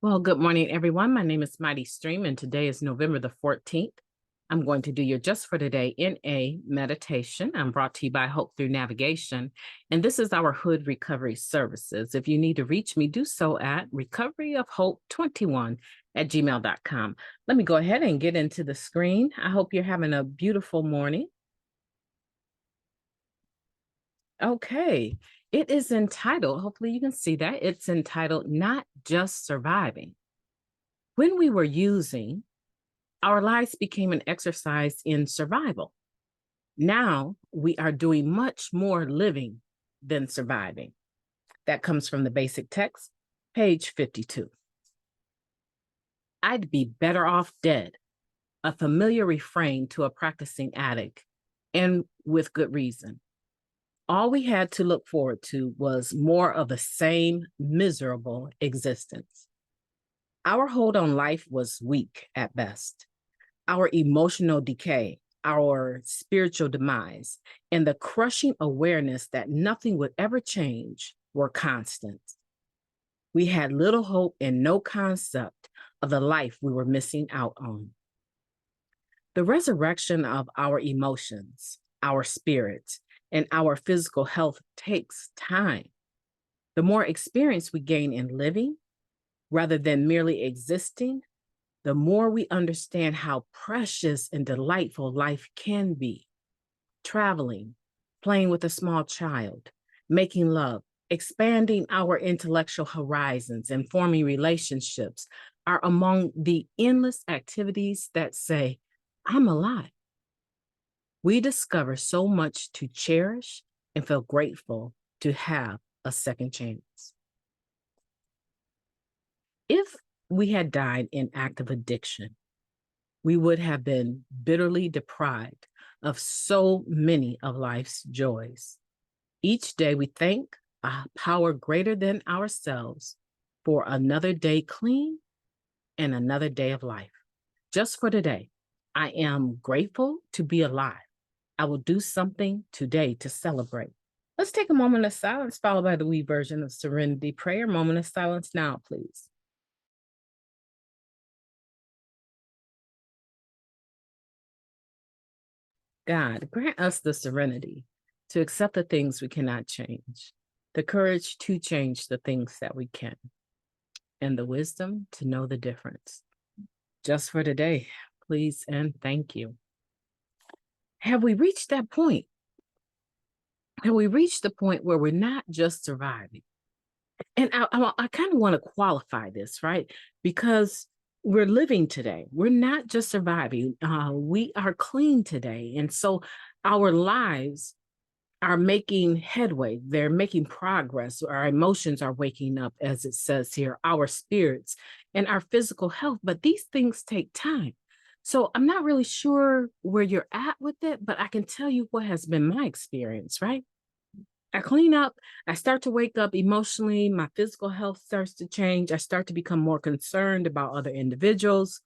Well, good morning, everyone. My name is MightyStream, and today is November the 14th. I'm going to do your Just for Today in a meditation. I'm brought to you by Hope Through Navigation, and this is our Hood Recovery Services. If you need to reach me, do so at recoveryofhope21@gmail.com. Let me go ahead and get into the screen. I hope you're having a beautiful morning. Okay, it is entitled, hopefully you can see that, it's entitled Not Just Surviving. When we were using, our lives became an exercise in survival. Now we are doing much more living than surviving. That comes from the basic text, page 52. I'd be better off dead, a familiar refrain to a practicing addict, and with good reason. All we had to look forward to was more of the same miserable existence. Our hold on life was weak at best. Our emotional decay, our spiritual demise, and the crushing awareness that nothing would ever change were constant. We had little hope and no concept of the life we were missing out on. The resurrection of our emotions, our spirits, and our physical health takes time. The more experience we gain in living, rather than merely existing, the more we understand how precious and delightful life can be. Traveling, playing with a small child, making love, expanding our intellectual horizons, and forming relationships are among the endless activities that say, I'm alive. We discover so much to cherish and feel grateful to have a second chance. If we had died in active addiction, we would have been bitterly deprived of so many of life's joys. Each day we thank a power greater than ourselves for another day clean and another day of life. Just for today, I am grateful to be alive. I will do something today to celebrate. Let's take a moment of silence, followed by the wee version of Serenity Prayer. Moment of silence now, please. God, grant us the serenity to accept the things we cannot change, the courage to change the things that we can, and the wisdom to know the difference. Just for today, please and thank you. Have we reached that point? Have we reached the point where we're not just surviving? And I kind of want to qualify this, right? Because we're living today. We're not just surviving. We are clean today. And so our lives are making headway. They're making progress. Our emotions are waking up, as it says here, our spirits and our physical health. But these things take time. So I'm not really sure where you're at with it, but I can tell you what has been my experience, right? I clean up, I start to wake up emotionally, my physical health starts to change. I start to become more concerned about other individuals.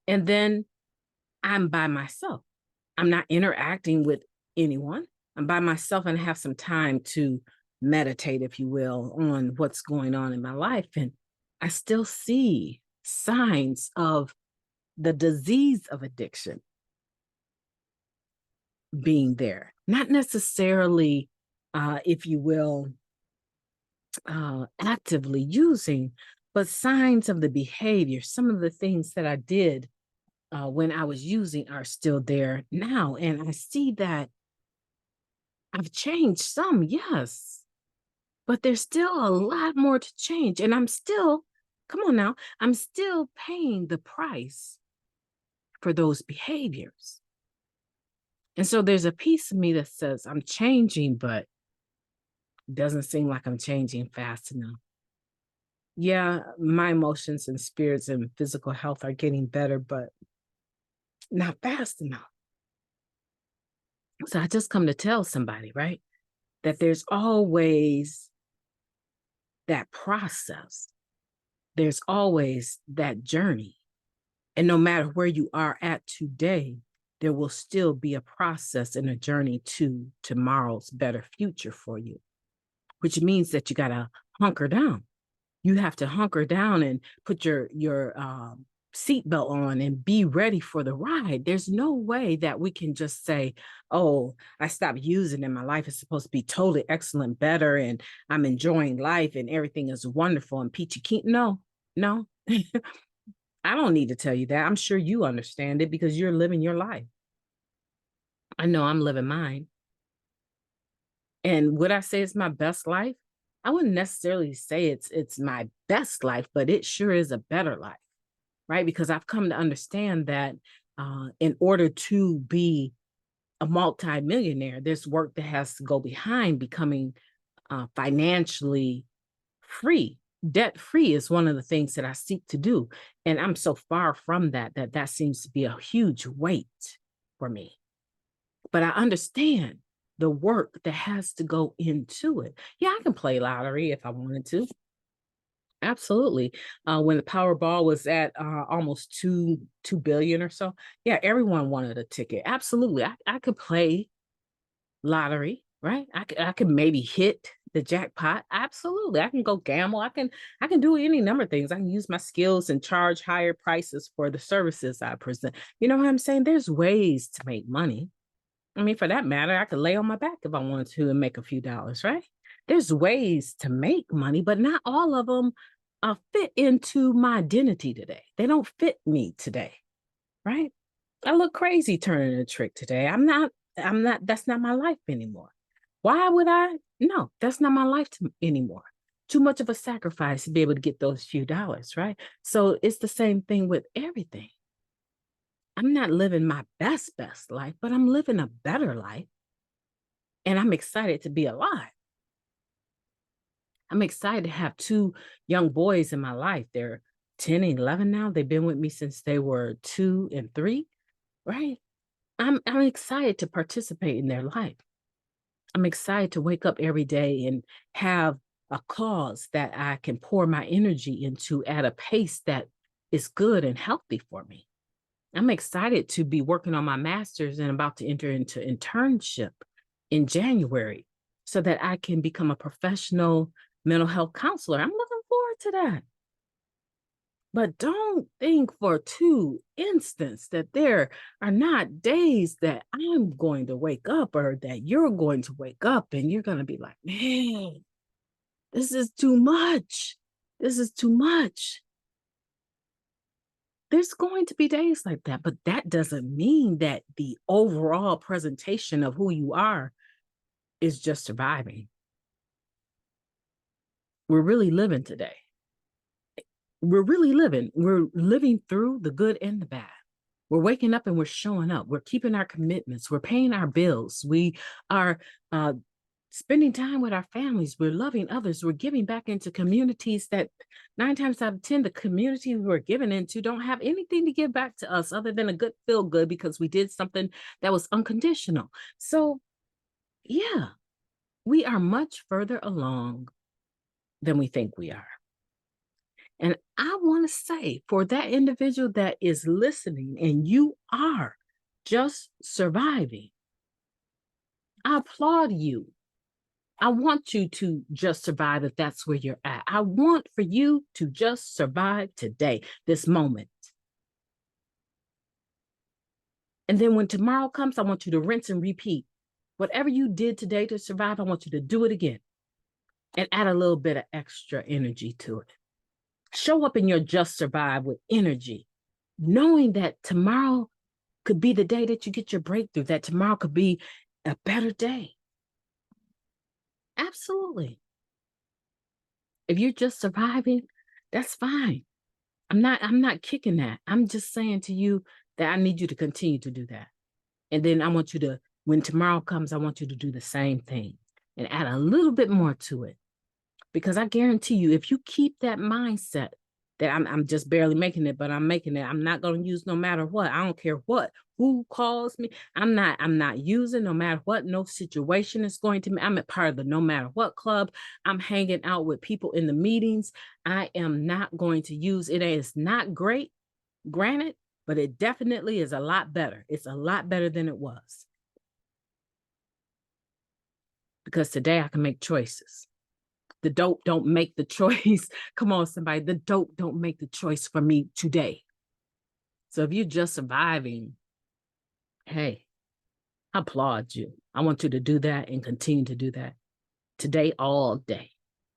And then I'm by myself. I'm not interacting with anyone. I'm by myself and I have some time to meditate, if you will, on what's going on in my life. And I still see signs of the disease of addiction being there. Not necessarily, if you will, actively using, but signs of the behavior. Some of the things that I did when I was using are still there now. And I see that I've changed some, yes, but there's still a lot more to change. And I'm still, come on now, I'm still paying the price for those behaviors. And so there's a piece of me that says I'm changing, but it doesn't seem like I'm changing fast enough. Yeah, my emotions and spirits and physical health are getting better, but not fast enough. So I just come to tell somebody, right, that there's always that process. There's always that journey. And no matter where you are at today, there will still be a process and a journey to tomorrow's better future for you, which means that you got to hunker down. You have to hunker down and put your seatbelt on and be ready for the ride. There's no way that we can just say, oh, I stopped using and my life is supposed to be totally excellent, better, and I'm enjoying life and everything is wonderful and peachy keen. No, no. I don't need to tell you that. I'm sure you understand it because you're living your life. I know I'm living mine. And would I say it's my best life? I wouldn't necessarily say it's my best life, but it sure is a better life, right? Because I've come to understand that in order to be a multimillionaire, there's work that has to go behind becoming financially free. Debt free is one of the things that I seek to do. And I'm so far from that seems to be a huge weight for me. But I understand the work that has to go into it. Yeah, I can play lottery if I wanted to. Absolutely. When the Powerball was at almost two billion or so, yeah, everyone wanted a ticket. Absolutely, I could play lottery, right? I could maybe hit the jackpot. Absolutely, I can go gamble. I can do any number of things. I can use my skills and charge higher prices for the services I present. You know what I'm saying? There's ways to make money. I mean, for that matter, I could lay on my back if I wanted to and make a few dollars, right? There's ways to make money, but not all of them fit into my identity today. They don't fit me today, right? I look crazy turning a trick today. That's not my life anymore. Why would I? No, that's not my life anymore. Too much of a sacrifice to be able to get those few dollars, right? So it's the same thing with everything. I'm not living my best life, but I'm living a better life. And I'm excited to be alive. I'm excited to have two young boys in my life. They're 10 and 11 now. They've been with me since they were 2 and 3, right? I'm excited to participate in their life. I'm excited to wake up every day and have a cause that I can pour my energy into at a pace that is good and healthy for me. I'm excited to be working on my master's and about to enter into internship in January so that I can become a professional mental health counselor. I'm looking forward to that. But don't think for 2 instance that there are not days that I'm going to wake up or that you're going to wake up and you're going to be like, man, this is too much. This is too much. There's going to be days like that, but that doesn't mean that the overall presentation of who you are is just surviving. We're really living today. We're really living. We're living through the good and the bad. We're waking up and we're showing up. We're keeping our commitments. We're paying our bills. We are spending time with our families. We're loving others. We're giving back into communities that 9 times out of 10, the community we're giving into don't have anything to give back to us other than a good feel good because we did something that was unconditional. So yeah, we are much further along than we think we are. And I want to say for that individual that is listening and you are just surviving, I applaud you. I want you to just survive if that's where you're at. I want for you to just survive today, this moment. And then when tomorrow comes, I want you to rinse and repeat. Whatever you did today to survive, I want you to do it again and add a little bit of extra energy to it. Show up in your just survive with energy, knowing that tomorrow could be the day that you get your breakthrough, that tomorrow could be a better day. Absolutely. If you're just surviving, that's fine. I'm not kicking that. I'm just saying to you that I need you to continue to do that. And then I want you to, when tomorrow comes, I want you to do the same thing and add a little bit more to it. Because I guarantee you, if you keep that mindset that I'm just barely making it, but I'm making it, I'm not going to use no matter what. I don't care what, who calls me. I'm not using no matter what. No situation is going to me. I'm a part of the no matter what club. I'm hanging out with people in the meetings. I am not going to use it. It's not great, granted, but it definitely is a lot better. It's a lot better than it was. Because today I can make choices. The dope don't make the choice. Come on, somebody. The dope don't make the choice for me today. So if you're just surviving, hey, I applaud you. I want you to do that and continue to do that today, all day.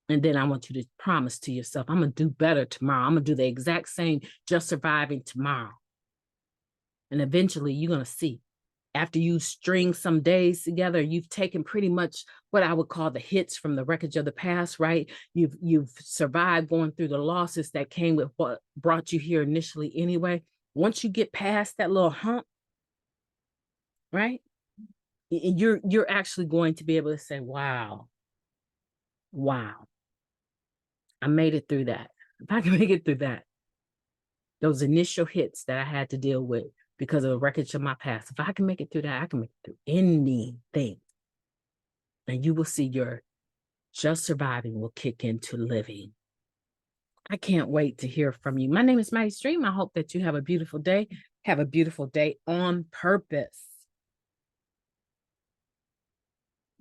And then I want you to promise to yourself, I'm going to do better tomorrow. I'm going to do the exact same, just surviving tomorrow. And eventually you're going to see, after you string some days together, you've taken pretty much what I would call the hits from the wreckage of the past, right? You've survived going through the losses that came with what brought you here initially anyway. Once you get past that little hump, right? You're actually going to be able to say, wow, I made it through that. If I can make it through that, those initial hits that I had to deal with because of the wreckage of my past, if I can make it through that, I can make it through anything. And you will see your just surviving will kick into living. I can't wait to hear from you. My name is MightyStream. I hope that you have a beautiful day. Have a beautiful day on purpose.